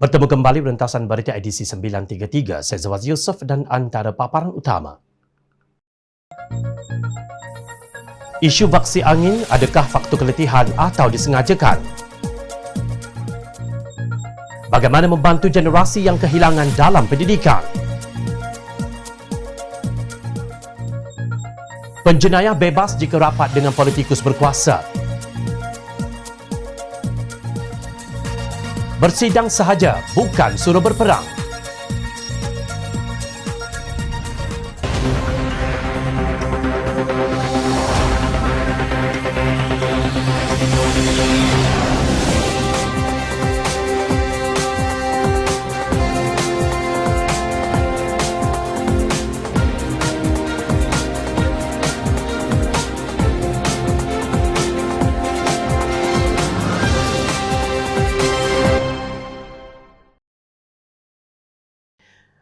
Bertemu kembali rentasan berita edisi 933, saya Zawaz Yusof dan antara paparan utama. Isu vaksin angin, adakah faktor keletihan atau disengajakan? Bagaimana membantu generasi yang kehilangan dalam pendidikan? Penjenayah bebas jika rapat dengan politikus berkuasa. Bersidang sahaja, bukan suruh berperang.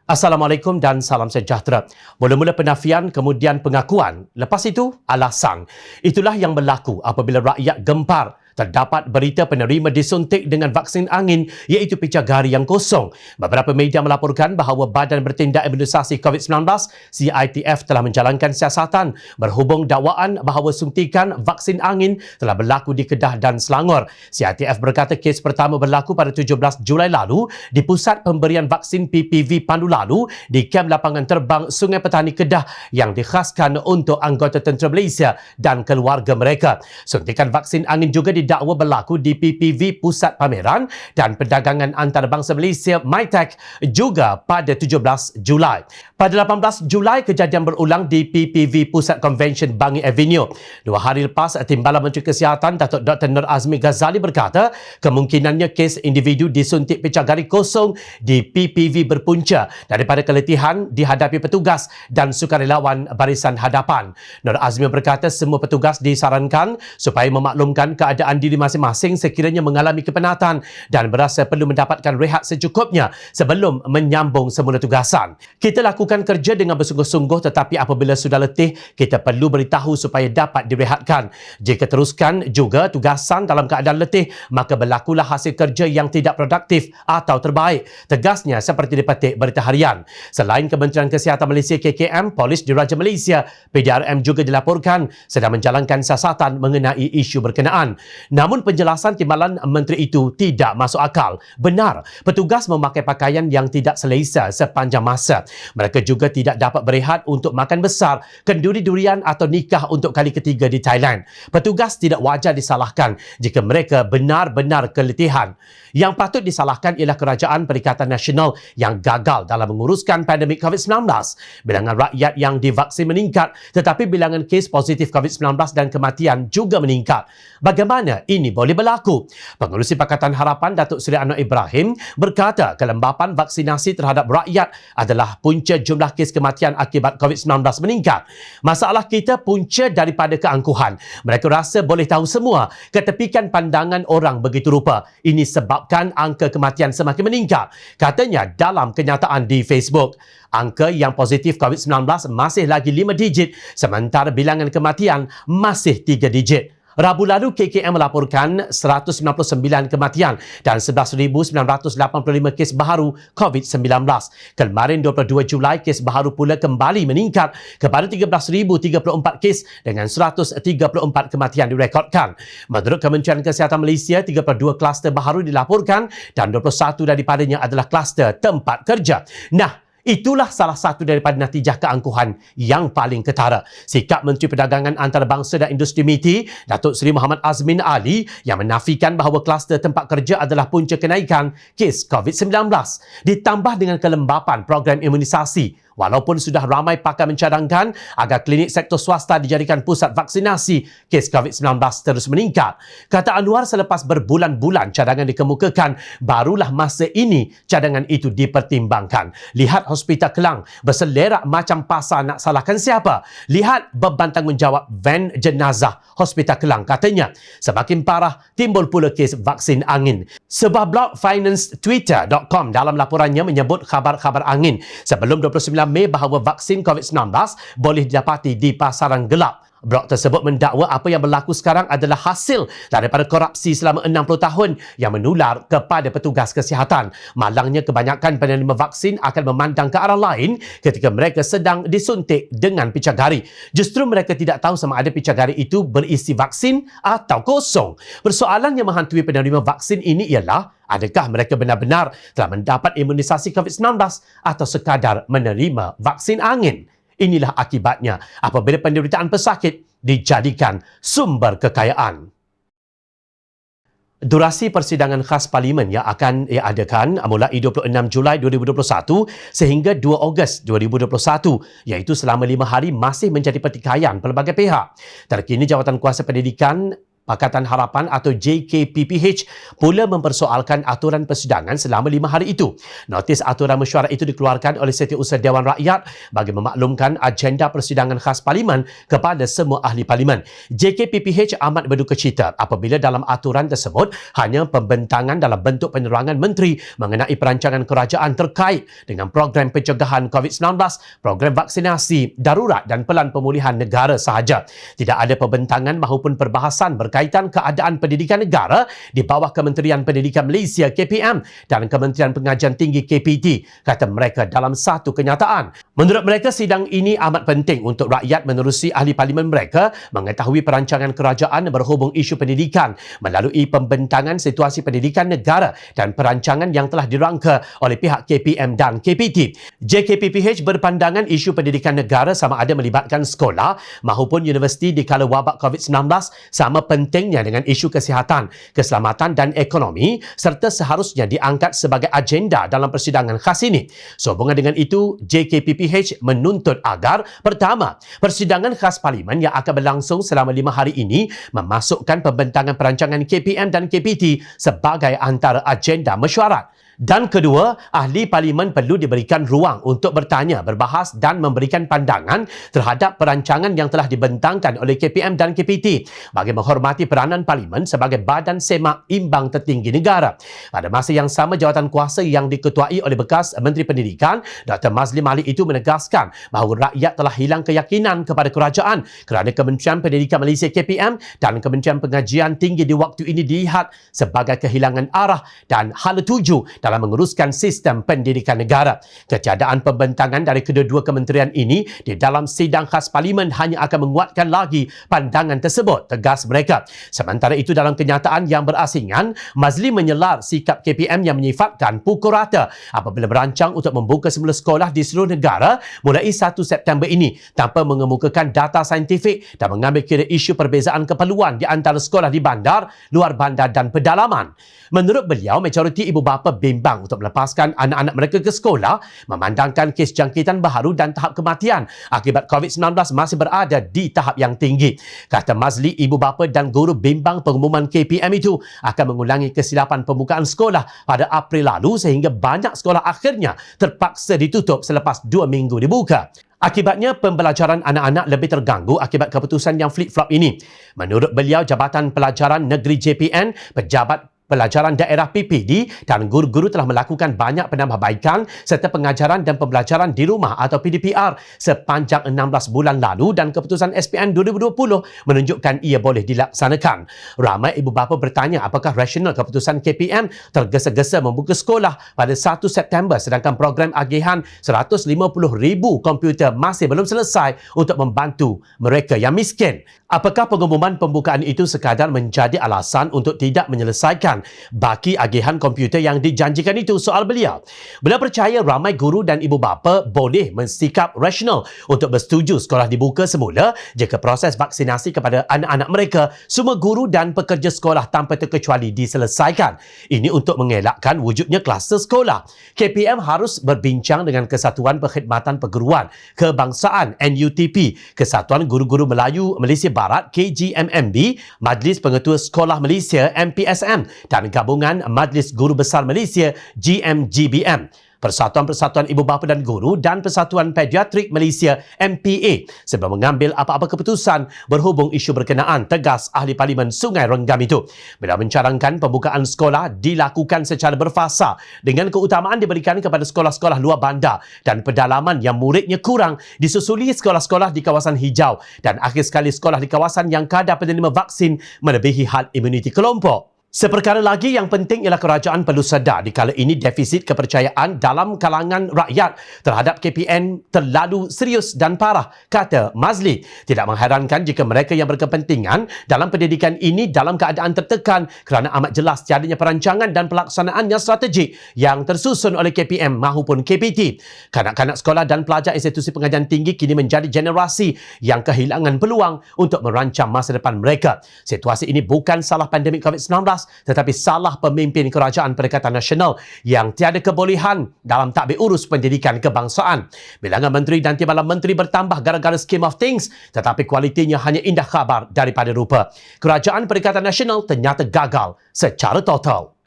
Assalamualaikum dan salam sejahtera. Mula-mula penafian, kemudian pengakuan. Lepas itu, alasan. Itulah yang berlaku apabila rakyat gempar. Terdapat berita penerima disuntik dengan vaksin angin iaitu picagari yang kosong. Beberapa media melaporkan bahawa Badan Bertindak Imunisasi COVID-19 CITF telah menjalankan siasatan berhubung dakwaan bahawa suntikan vaksin angin telah berlaku di Kedah dan Selangor. CITF berkata kes pertama berlaku pada 17 Julai lalu di pusat pemberian vaksin PPV Pandu lalu di kem lapangan terbang Sungai Petani Kedah yang dikhaskan untuk anggota tentera Malaysia dan keluarga mereka. Suntikan vaksin angin juga didakwa berlaku di PPV Pusat Pameran dan Perdagangan Antarabangsa Malaysia MITEC juga pada 17 Julai. Pada 18 Julai, kejadian berulang di PPV Pusat Convention Bangi Avenue. 2 hari lepas, Timbalan Menteri Kesihatan Datuk Dr. Nur Azmi Ghazali berkata kemungkinannya kes individu disuntik picagari kosong di PPV berpunca daripada keletihan dihadapi petugas dan sukarelawan barisan hadapan. Nur Azmi berkata semua petugas disarankan supaya memaklumkan keadaan diri masing-masing sekiranya mengalami kepenatan dan berasa perlu mendapatkan rehat secukupnya sebelum menyambung semula tugasan. Kita lakukan kerja dengan bersungguh-sungguh tetapi apabila sudah letih, kita perlu beritahu supaya dapat direhatkan. Jika teruskan juga tugasan dalam keadaan letih, maka berlakulah hasil kerja yang tidak produktif atau terbaik. Tegasnya seperti dipetik Berita Harian. Selain Kementerian Kesihatan Malaysia KKM, Polis Diraja Malaysia PDRM juga dilaporkan sedang menjalankan siasatan mengenai isu berkenaan. Namun penjelasan timbalan menteri itu tidak masuk akal. Benar, petugas memakai pakaian yang tidak selesa sepanjang masa. Mereka juga tidak dapat berehat untuk makan besar, kenduri durian atau nikah untuk kali ketiga di Thailand. Petugas tidak wajar disalahkan jika mereka benar-benar keletihan. Yang patut disalahkan ialah Kerajaan Perikatan Nasional yang gagal dalam menguruskan pandemik COVID-19. Bilangan rakyat yang divaksin meningkat tetapi bilangan kes positif COVID-19 dan kematian juga meningkat. Bagaimana ini boleh berlaku? Pengerusi Pakatan Harapan Datuk Seri Anwar Ibrahim berkata kelembapan vaksinasi terhadap rakyat adalah punca jumlah kes kematian akibat COVID-19 meningkat. Masalah kita punca daripada keangkuhan. Mereka rasa boleh tahu semua, ketepikan pandangan orang begitu rupa. Ini sebabkan angka kematian semakin meningkat. Katanya dalam kenyataan di Facebook. Angka yang positif COVID-19 masih lagi 5 digit sementara bilangan kematian masih 3 digit. Rabu lalu, KKM melaporkan 199 kematian dan 11,985 kes baharu COVID-19. Kemarin 22 Julai, kes baharu pula kembali meningkat kepada 13,034 kes dengan 134 kematian direkodkan. Menurut Kementerian Kesihatan Malaysia, 32 kluster baharu dilaporkan dan 21 daripadanya adalah kluster tempat kerja. Nah, itulah salah satu daripada natijah keangkuhan yang paling ketara. Sikap Menteri Perdagangan Antarabangsa dan Industri MITI, Datuk Seri Muhammad Azmin Ali yang menafikan bahawa kluster tempat kerja adalah punca kenaikan kes COVID-19. Ditambah dengan kelembapan program imunisasi. Walaupun sudah ramai pakar mencadangkan agar klinik sektor swasta dijadikan pusat vaksinasi, kes COVID-19 terus meningkat. Kata Anwar, selepas berbulan-bulan cadangan dikemukakan, barulah masa ini cadangan itu dipertimbangkan. Lihat Hospital Kelang berselerak macam pasar, nak salahkan siapa? Lihat beban tanggungjawab van jenazah Hospital Kelang. Katanya, semakin parah timbul pula kes vaksin angin. Sebuah blog financetwitter.com dalam laporannya menyebut khabar-khabar angin sebelum 29 Mei bahawa vaksin COVID-19 boleh didapati di pasaran gelap. Blog tersebut mendakwa apa yang berlaku sekarang adalah hasil daripada korupsi selama 60 tahun yang menular kepada petugas kesihatan. Malangnya kebanyakan penerima vaksin akan memandang ke arah lain ketika mereka sedang disuntik dengan picagari. Justru mereka tidak tahu sama ada picagari itu berisi vaksin atau kosong. Persoalan yang menghantui penerima vaksin ini ialah, adakah mereka benar-benar telah mendapat imunisasi COVID-19 atau sekadar menerima vaksin angin? Inilah akibatnya apabila penderitaan pesakit dijadikan sumber kekayaan. Durasi persidangan khas Parlimen yang akan diadakan mulai 26 Julai 2021 sehingga 2 Ogos 2021, iaitu selama 5 hari masih menjadi pertikaian pelbagai pihak. Terkini Jawatan Kuasa Pendidikan Pakatan Harapan atau JKPPH pula mempersoalkan aturan persidangan selama 5 hari itu. Notis aturan mesyuarat itu dikeluarkan oleh Setiausaha Dewan Rakyat bagi memaklumkan agenda persidangan khas Parlimen kepada semua ahli Parlimen. JKPPH amat berduka cita apabila dalam aturan tersebut hanya pembentangan dalam bentuk penerangan menteri mengenai perancangan kerajaan terkait dengan program pencegahan COVID-19, program vaksinasi darurat dan pelan pemulihan negara sahaja. Tidak ada pembentangan maupun perbahasan berkaitan keadaan pendidikan negara di bawah Kementerian Pendidikan Malaysia KPM dan Kementerian Pengajian Tinggi KPT, kata mereka dalam satu kenyataan. Menurut mereka, sidang ini amat penting untuk rakyat menerusi ahli parlimen mereka mengetahui perancangan kerajaan berhubung isu pendidikan melalui pembentangan situasi pendidikan negara dan perancangan yang telah dirangka oleh pihak KPM dan KPT. JKPPH berpandangan isu pendidikan negara sama ada melibatkan sekolah maupun universiti di kala wabak COVID-19 sama pentingnya dengan isu kesihatan, keselamatan dan ekonomi serta seharusnya diangkat sebagai agenda dalam persidangan khas ini. Sehubungan dengan itu, JKPPH menuntut agar pertama, persidangan khas Parlimen yang akan berlangsung selama 5 hari ini memasukkan pembentangan perancangan KPM dan KPT sebagai antara agenda mesyuarat. Dan kedua, ahli parlimen perlu diberikan ruang untuk bertanya, berbahas dan memberikan pandangan terhadap perancangan yang telah dibentangkan oleh KPM dan KPT bagi menghormati peranan parlimen sebagai badan semak imbang tertinggi negara. Pada masa yang sama, jawatan kuasa yang diketuai oleh bekas Menteri Pendidikan Dr. Mazli Malik itu menegaskan bahawa rakyat telah hilang keyakinan kepada kerajaan kerana Kementerian Pendidikan Malaysia KPM dan Kementerian Pengajian Tinggi di waktu ini dilihat sebagai kehilangan arah dan hala tuju dalam menguruskan sistem pendidikan negara. Ketiadaan pembentangan dari kedua-dua kementerian ini di dalam sidang khas Parlimen hanya akan menguatkan lagi pandangan tersebut, tegas mereka. Sementara itu, dalam kenyataan yang berasingan, Mazli menyelar sikap KPM yang menyifatkan pukul rata apabila merancang untuk membuka semula sekolah di seluruh negara mulai 1 September ini tanpa mengemukakan data saintifik dan mengambil kira isu perbezaan keperluan di antara sekolah di bandar, luar bandar dan pedalaman. Menurut beliau, majoriti ibu bapa bimbang untuk melepaskan anak-anak mereka ke sekolah memandangkan kes jangkitan baharu dan tahap kematian akibat COVID-19 masih berada di tahap yang tinggi. Kata Mazli, ibu bapa dan guru bimbang pengumuman KPM itu akan mengulangi kesilapan pembukaan sekolah pada April lalu sehingga banyak sekolah akhirnya terpaksa ditutup selepas 2 minggu dibuka. Akibatnya, pembelajaran anak-anak lebih terganggu akibat keputusan yang flip-flop ini. Menurut beliau, Jabatan Pelajaran Negeri JPN, pejabat pelajaran daerah PPD dan guru-guru telah melakukan banyak penambahbaikan serta pengajaran dan pembelajaran di rumah atau PDPR sepanjang 16 bulan lalu dan keputusan SPN 2020 menunjukkan ia boleh dilaksanakan. Ramai ibu bapa bertanya apakah rasional keputusan KPM tergesa-gesa membuka sekolah pada 1 September sedangkan program agihan 150,000 komputer masih belum selesai untuk membantu mereka yang miskin. Apakah pengumuman pembukaan itu sekadar menjadi alasan untuk tidak menyelesaikan baki agihan komputer yang dijanjikan itu? Soal beliau. Beliau percaya ramai guru dan ibu bapa boleh bersikap rasional untuk bersetuju sekolah dibuka semula jika proses vaksinasi kepada anak-anak mereka, semua guru dan pekerja sekolah tanpa terkecuali diselesaikan. Ini untuk mengelakkan wujudnya kluster sekolah. KPM harus berbincang dengan Kesatuan Perkhidmatan Perguruan Kebangsaan NUTP, Kesatuan Guru-Guru Melayu Malaysia Barat KGMMB, Majlis Pengetua Sekolah Malaysia MPSM dan Gabungan Majlis Guru Besar Malaysia GMGBM. Persatuan-Persatuan Ibu Bapa dan Guru dan Persatuan Pediatrik Malaysia MPA sebelum mengambil apa-apa keputusan berhubung isu berkenaan, tegas Ahli Parlimen Sungai Renggam itu. Beliau mencarangkan pembukaan sekolah dilakukan secara berfasa dengan keutamaan diberikan kepada sekolah-sekolah luar bandar dan pedalaman yang muridnya kurang, disusuli sekolah-sekolah di kawasan hijau dan akhir sekali sekolah di kawasan yang kadar penerima vaksin melebihi had imuniti kelompok. Seperkara lagi yang penting ialah kerajaan perlu sedar di kala ini defisit kepercayaan dalam kalangan rakyat terhadap KPN terlalu serius dan parah, kata Mazli. Tidak mengherankan jika mereka yang berkepentingan dalam pendidikan ini dalam keadaan tertekan kerana amat jelas tiadanya perancangan dan pelaksanaan yang strategik yang tersusun oleh KPM maupun KPT. Kanak-kanak sekolah dan pelajar institusi pengajian tinggi kini menjadi generasi yang kehilangan peluang untuk merancang masa depan mereka. Situasi ini bukan salah pandemik COVID-19 tetapi salah pemimpin Kerajaan Perikatan Nasional yang tiada kebolehan dalam tadbir urus pendidikan kebangsaan. Bilangan menteri dan timbalan menteri bertambah gara-gara scheme of things tetapi kualitinya hanya indah khabar daripada rupa. Kerajaan Perikatan Nasional ternyata gagal secara total.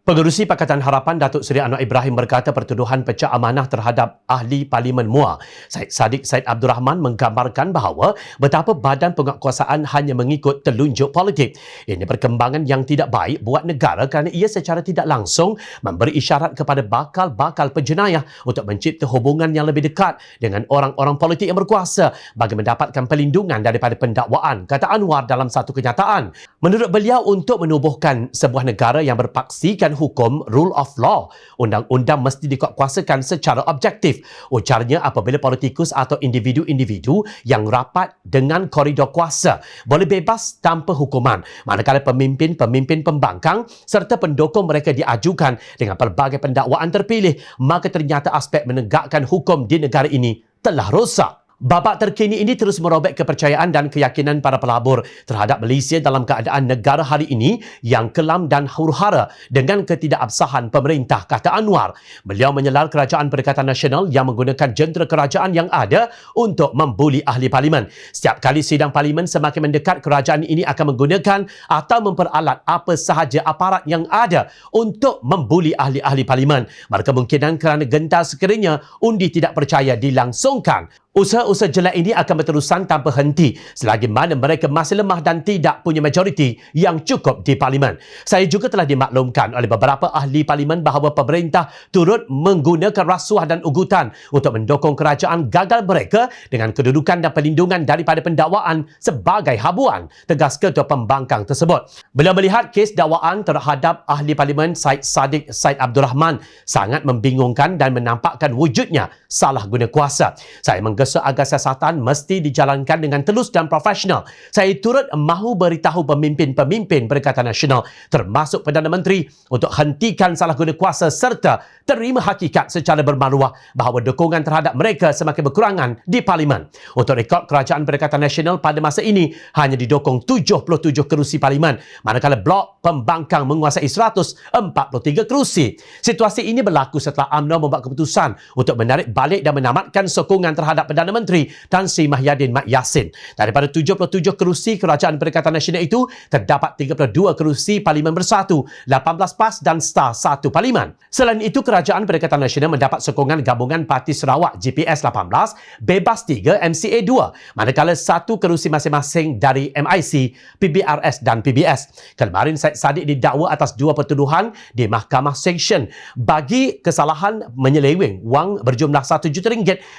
Pengerusi Pakatan Harapan Datuk Seri Anwar Ibrahim berkata pertuduhan pecah amanah terhadap Ahli Parlimen MUA Syed Saddiq Said Abdul Rahman menggambarkan bahawa betapa badan penguatkuasaan hanya mengikut telunjuk politik. Ini perkembangan yang tidak baik buat negara kerana ia secara tidak langsung memberi isyarat kepada bakal-bakal penjenayah untuk mencipta hubungan yang lebih dekat dengan orang-orang politik yang berkuasa bagi mendapatkan perlindungan daripada pendakwaan, kata Anwar dalam satu kenyataan. Menurut beliau, untuk menubuhkan sebuah negara yang berpaksikan hukum, rule of law, undang-undang mesti dikuatkuasakan secara objektif. Ujarnya apabila politikus atau individu-individu yang rapat dengan koridor kuasa boleh bebas tanpa hukuman, manakala pemimpin-pemimpin pembangkang serta pendukung mereka diajukan dengan pelbagai pendakwaan terpilih, maka ternyata aspek menegakkan hukum di negara ini telah rosak. Babak terkini ini terus merobek kepercayaan dan keyakinan para pelabur terhadap Malaysia dalam keadaan negara hari ini yang kelam dan huru-hara dengan ketidakabsahan pemerintah, kata Anwar. Beliau menyelar Kerajaan Perikatan Nasional yang menggunakan jentera kerajaan yang ada untuk membuli ahli parlimen. Setiap kali sidang parlimen semakin mendekat, kerajaan ini akan menggunakan atau memperalat apa sahaja aparat yang ada untuk membuli ahli-ahli parlimen. Berkemungkinan kerana gentar sekiranya undi tidak percaya dilangsungkan. Usaha-usaha jelek ini akan berterusan tanpa henti selagi mana mereka masih lemah dan tidak punya majoriti yang cukup di parlimen. Saya juga telah dimaklumkan oleh beberapa ahli parlimen bahawa pemerintah turut menggunakan rasuah dan ugutan untuk mendukung kerajaan gagal mereka dengan kedudukan dan perlindungan daripada pendakwaan sebagai habuan, tegas ketua pembangkang tersebut. Beliau melihat kes dakwaan terhadap ahli parlimen Syed Saddiq Said Abdul Rahman sangat membingungkan dan menampakkan wujudnya salah guna kuasa. Saya menggesa agar siasatan mesti dijalankan dengan telus dan profesional. Saya turut mahu beritahu pemimpin-pemimpin Perikatan Nasional termasuk Perdana Menteri untuk hentikan salah guna kuasa serta terima hakikat secara bermaruah bahawa dukungan terhadap mereka semakin berkurangan di Parlimen. Untuk rekod, Kerajaan Perikatan Nasional pada masa ini hanya didukung 77 kerusi Parlimen, manakala blok pembangkang menguasai 143 kerusi. Situasi ini berlaku setelah UMNO membuat keputusan untuk menarik balik dan menamatkan sokongan terhadap Perdana Menteri Tan Sri Mahyadin Mat Yassin. Daripada 77 kerusi Kerajaan Perikatan Nasional itu, terdapat 32 kerusi Parlimen Bersatu, 18 PAS dan STAR 1 Parlimen. Selain itu, Kerajaan Perikatan Nasional mendapat sokongan gabungan Parti Sarawak GPS 18, Bebas 3, MCA 2, manakala satu kerusi masing-masing dari MIC, PBRS dan PBS. Kemarin Syed Saddiq didakwa atas dua pertuduhan di Mahkamah Seksyen bagi kesalahan menyeleweng wang berjumlah RM1 juta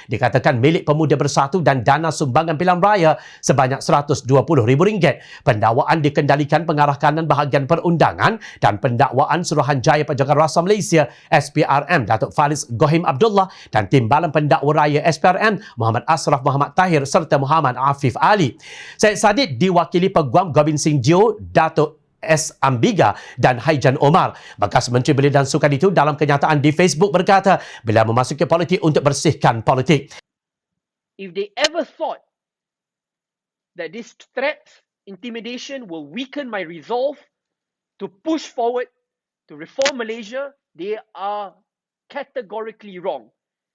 dikatakan milik Pemuda Bersatu dan dana sumbangan pilihan raya sebanyak RM120,000. Pendakwaan dikendalikan Pengarah Kanan Bahagian Perundangan dan Pendakwaan Suruhanjaya Penjagaan Rasa Malaysia SPRM Datuk Faris Gohim Abdullah dan Timbalan Pendakwa Raya SPRM Muhammad Asraf Muhammad Tahir serta Muhammad Afif Ali. Syed Saddiq diwakili Peguam Gobind Singh Jio, Datuk S. Ambiga dan Haijan Omar. Bekas Menteri Belia dan Sukan itu dalam kenyataan di Facebook berkata bila memasuki politik untuk bersihkan politik. If they ever thought that this threat, intimidation will weaken my resolve to push forward to reform Malaysia, they are categorically wrong.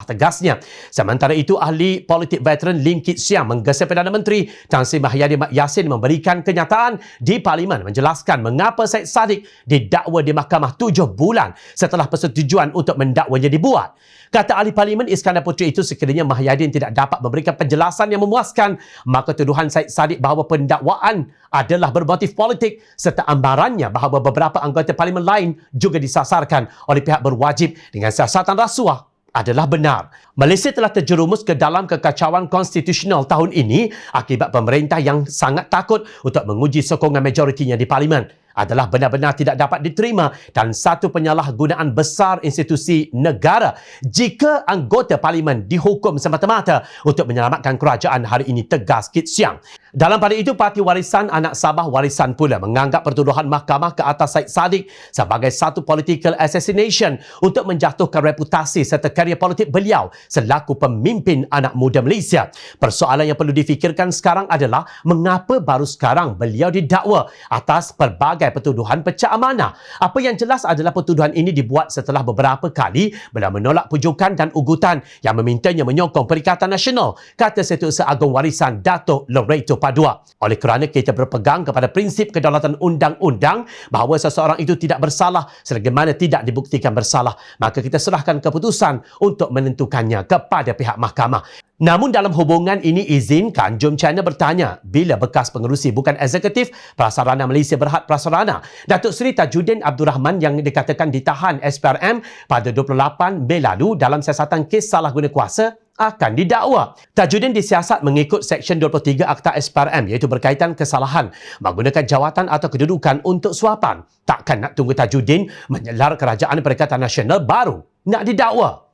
tegasnya. Sementara itu, ahli politik veteran Lim Kit Siang menggesa Perdana Menteri Tan Sri Mahyadin Mat Yassin memberikan kenyataan di Parlimen menjelaskan mengapa Syed Saddiq didakwa di mahkamah 7 bulan setelah persetujuan untuk mendakwanya dibuat. Kata ahli Parlimen Iskandar Puteri itu, sekiranya Mahyadin tidak dapat memberikan penjelasan yang memuaskan, maka tuduhan Syed Saddiq bahawa pendakwaan adalah bermotif politik serta ambarannya bahawa beberapa anggota Parlimen lain juga disasarkan oleh pihak berwajib dengan siasatan rasuah adalah benar. Malaysia telah terjerumus ke dalam kekacauan konstitusional tahun ini akibat pemerintah yang sangat takut untuk menguji sokongan majoritinya di Parlimen adalah benar-benar tidak dapat diterima dan satu penyalahgunaan besar institusi negara jika anggota Parlimen dihukum semata-mata untuk menyelamatkan kerajaan, hari ini tegas Kit Siang. Dalam pada itu, Parti Warisan Anak Sabah Warisan pula menganggap pertuduhan mahkamah ke atas Syed Saddiq sebagai satu political assassination untuk menjatuhkan reputasi serta karier politik beliau selaku pemimpin anak muda Malaysia. Persoalan yang perlu difikirkan sekarang adalah mengapa baru sekarang beliau didakwa atas pelbagai pertuduhan pecah amanah. Apa yang jelas adalah pertuduhan ini dibuat setelah beberapa kali beliau menolak pujukan dan ugutan yang memintanya menyokong Perikatan Nasional, kata Setiausaha Agung Warisan Dato' Loreto Padua. Oleh kerana kita berpegang kepada prinsip kedaulatan undang-undang bahawa seseorang itu tidak bersalah selagi mana tidak dibuktikan bersalah, maka kita serahkan keputusan untuk menentukannya kepada pihak mahkamah. Namun dalam hubungan ini, izinkan Jom China bertanya bila bekas pengerusi bukan eksekutif Prasarana Malaysia Berhad Prasarana Datuk Seri Tajuddin Abdul Rahman yang dikatakan ditahan SPRM pada 28 Mei lalu dalam siasatan kes salah guna kuasa akan didakwa. Tajuddin disiasat mengikut Seksyen 23 Akta SPRM, iaitu berkaitan kesalahan menggunakan jawatan atau kedudukan untuk suapan. Takkan nak tunggu Tajuddin menyelar Kerajaan Perikatan Nasional baru nak didakwa.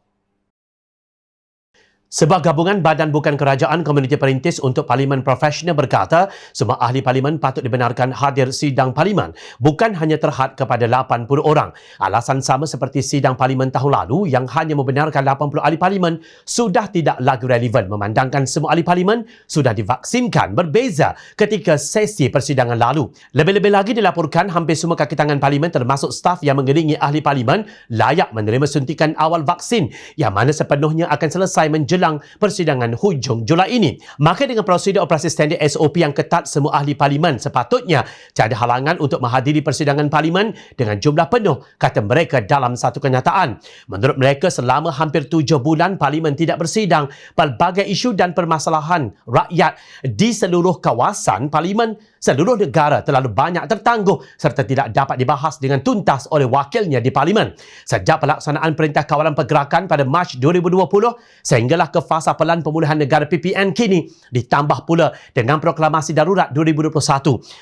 Sebuah gabungan badan bukan kerajaan Komuniti Perintis untuk Parlimen Profesional berkata semua ahli Parlimen patut dibenarkan hadir sidang Parlimen, bukan hanya terhad kepada 80 orang. Alasan sama seperti sidang Parlimen tahun lalu yang hanya membenarkan 80 ahli Parlimen sudah tidak lagi relevan memandangkan semua ahli Parlimen sudah divaksinkan, berbeza ketika sesi persidangan lalu. Lebih-lebih lagi dilaporkan hampir semua kaki tangan Parlimen termasuk staf yang mengiringi ahli Parlimen layak menerima suntikan awal vaksin yang mana sepenuhnya akan selesai menjelang persidangan hujung Julai ini. Maka dengan prosedur operasi standard SOP yang ketat, semua ahli Parlimen sepatutnya tiada halangan untuk menghadiri persidangan Parlimen dengan jumlah penuh, kata mereka dalam satu kenyataan. Menurut mereka, selama hampir 7 bulan Parlimen tidak bersidang, pelbagai isu dan permasalahan rakyat di seluruh kawasan Parlimen seluruh negara terlalu banyak tertangguh serta tidak dapat dibahas dengan tuntas oleh wakilnya di Parlimen. Sejak pelaksanaan Perintah Kawalan Pergerakan pada Mac 2020 sehinggalah ke fasa pelan pemulihan negara PPN kini, ditambah pula dengan proklamasi darurat 2021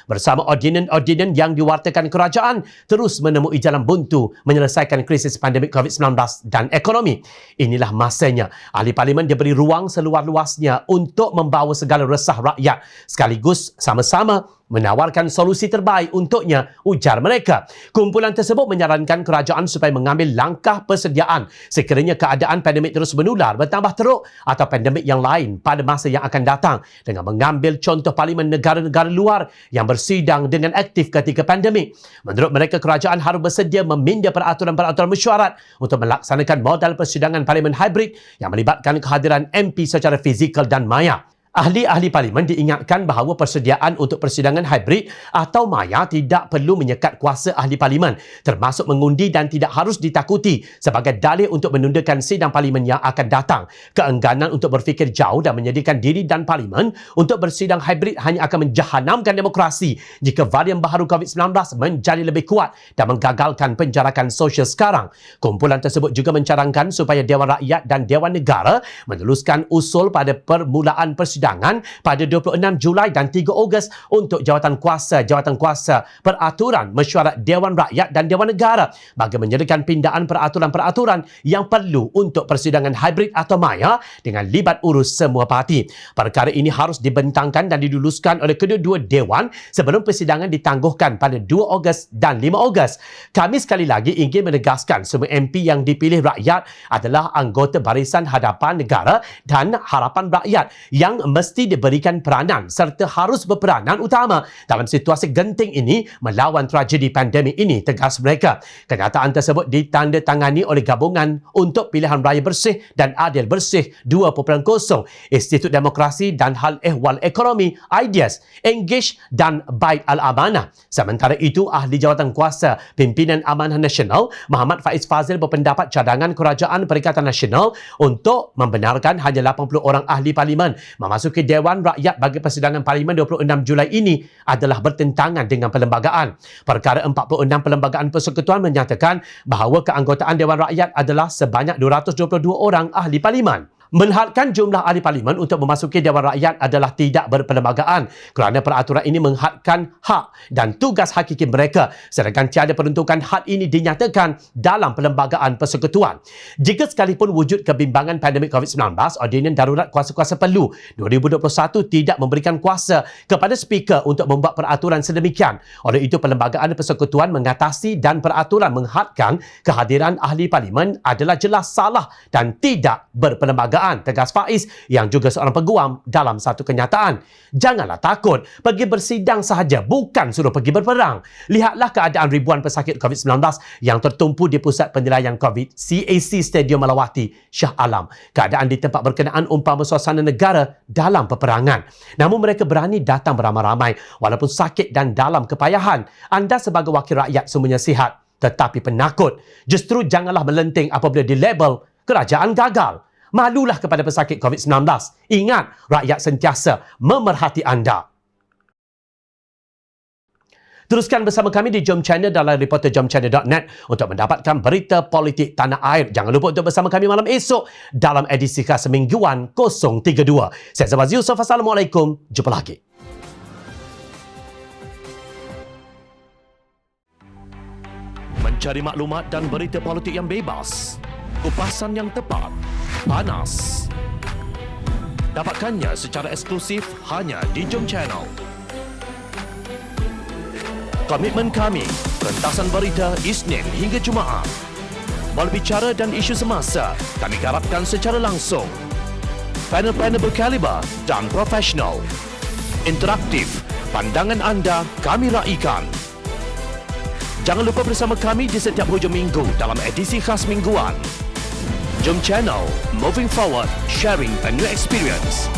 bersama ordinen-ordinen yang diwartakan kerajaan terus menemui jalan buntu menyelesaikan krisis pandemik COVID-19 dan ekonomi. Inilah masanya ahli Parlimen diberi ruang seluas-luasnya untuk membawa segala resah rakyat sekaligus sama-sama menawarkan solusi terbaik untuknya, ujar mereka. Kumpulan tersebut menyarankan kerajaan supaya mengambil langkah persediaan sekiranya keadaan pandemik terus menular, bertambah teruk atau pandemik yang lain pada masa yang akan datang, dengan mengambil contoh Parlimen negara-negara luar yang bersidang dengan aktif ketika pandemik. Menurut mereka, kerajaan harus bersedia meminda peraturan-peraturan mesyuarat untuk melaksanakan modal persidangan Parlimen hybrid yang melibatkan kehadiran MP secara fizikal dan maya. Ahli-ahli Parlimen diingatkan bahawa persediaan untuk persidangan hybrid atau maya tidak perlu menyekat kuasa ahli Parlimen, termasuk mengundi, dan tidak harus ditakuti sebagai dalih untuk menundakan sidang Parlimen yang akan datang. Keengganan untuk berfikir jauh dan menyediakan diri dan Parlimen untuk bersidang hybrid hanya akan menjahanamkan demokrasi jika varian baharu COVID-19 menjadi lebih kuat dan menggagalkan penjarakan sosial sekarang. Kumpulan tersebut juga mencarangkan supaya Dewan Rakyat dan Dewan Negara meneluskan usul pada permulaan persidangan pada 26 Julai dan 3 Ogos untuk jawatan kuasa peraturan mesyuarat Dewan Rakyat dan Dewan Negara bagi menyediakan pindaan peraturan-peraturan yang perlu untuk persidangan hybrid atau maya dengan libat urus semua parti. Perkara ini harus dibentangkan dan diluluskan oleh kedua-dua dewan sebelum persidangan ditangguhkan pada 2 Ogos dan 5 Ogos. Kami sekali lagi ingin menegaskan semua MP yang dipilih rakyat adalah anggota Barisan Hadapan Negara dan Harapan Rakyat yang mesti diberikan peranan serta harus berperanan utama dalam situasi genting ini melawan tragedi pandemik ini, tegas mereka. Kenyataan tersebut ditandatangani oleh Gabungan untuk Pilihan Raya Bersih dan Adil Bersih 2.0, Institut Demokrasi dan Hal Ehwal Ekonomi IDEAS, Engage dan Bait Al-Amanah. Sementara itu, Ahli Jawatan Kuasa Pimpinan Amanah Nasional Muhammad Faiz Fazil berpendapat cadangan Kerajaan Perikatan Nasional untuk membenarkan hanya 80 orang ahli parlimen memasuki Dewan Rakyat bagi persidangan parlimen 26 Julai ini adalah bertentangan dengan perlembagaan. Perkara 46 Perlembagaan Persekutuan menyatakan bahawa keanggotaan Dewan Rakyat adalah sebanyak 222 orang ahli parlimen. Menghadkan jumlah ahli parlimen untuk memasuki Dewan Rakyat adalah tidak berperlembagaan kerana peraturan ini menghadkan hak dan tugas hakiki mereka sedangkan tiada peruntukan had ini dinyatakan dalam Perlembagaan Persekutuan. Jika sekalipun wujud kebimbangan pandemik COVID-19, Ordinan Darurat Kuasa-Kuasa Perlu 2021 tidak memberikan kuasa kepada Speaker untuk membuat peraturan sedemikian. Oleh itu, Perlembagaan Persekutuan mengatasi dan peraturan menghadkan kehadiran ahli parlimen adalah jelas salah dan tidak berperlembagaan, tegas Faiz yang juga seorang peguam dalam satu kenyataan. Janganlah takut, pergi bersidang sahaja, bukan suruh pergi berperang. Lihatlah keadaan ribuan pesakit COVID-19 yang tertumpu di Pusat Penilaian COVID CAC Stadium Malawati, Shah Alam. Keadaan di tempat berkenaan umpama suasana negara dalam peperangan. Namun mereka berani datang beramai-ramai walaupun sakit dan dalam kepayahan. Anda sebagai wakil rakyat semuanya sihat tetapi penakut. Justru janganlah melenting apabila dilabel kerajaan gagal. Malulah kepada pesakit COVID-19. Ingat, rakyat sentiasa memerhati anda. Teruskan bersama kami di Jom Channel dalam reporterjomchannel.net untuk mendapatkan berita politik tanah air. Jangan lupa untuk bersama kami malam esok dalam edisi khas Mingguan 032. Saya Zabaz Yusof. Assalamualaikum. Jumpa lagi. Mencari maklumat dan berita politik yang bebas, kupasan yang tepat, panas. Dapatkannya secara eksklusif hanya di Jom Channel. Komitmen kami, pentasan berita Isnin hingga Jumaat. Berbicara dan isu semasa, kami garapkan secara langsung. Panel-panel berkaliber dan profesional. Interaktif, pandangan anda kami raikan. Jangan lupa bersama kami di setiap hujung minggu dalam edisi khas mingguan. Jom Channel, moving forward, sharing a new experience.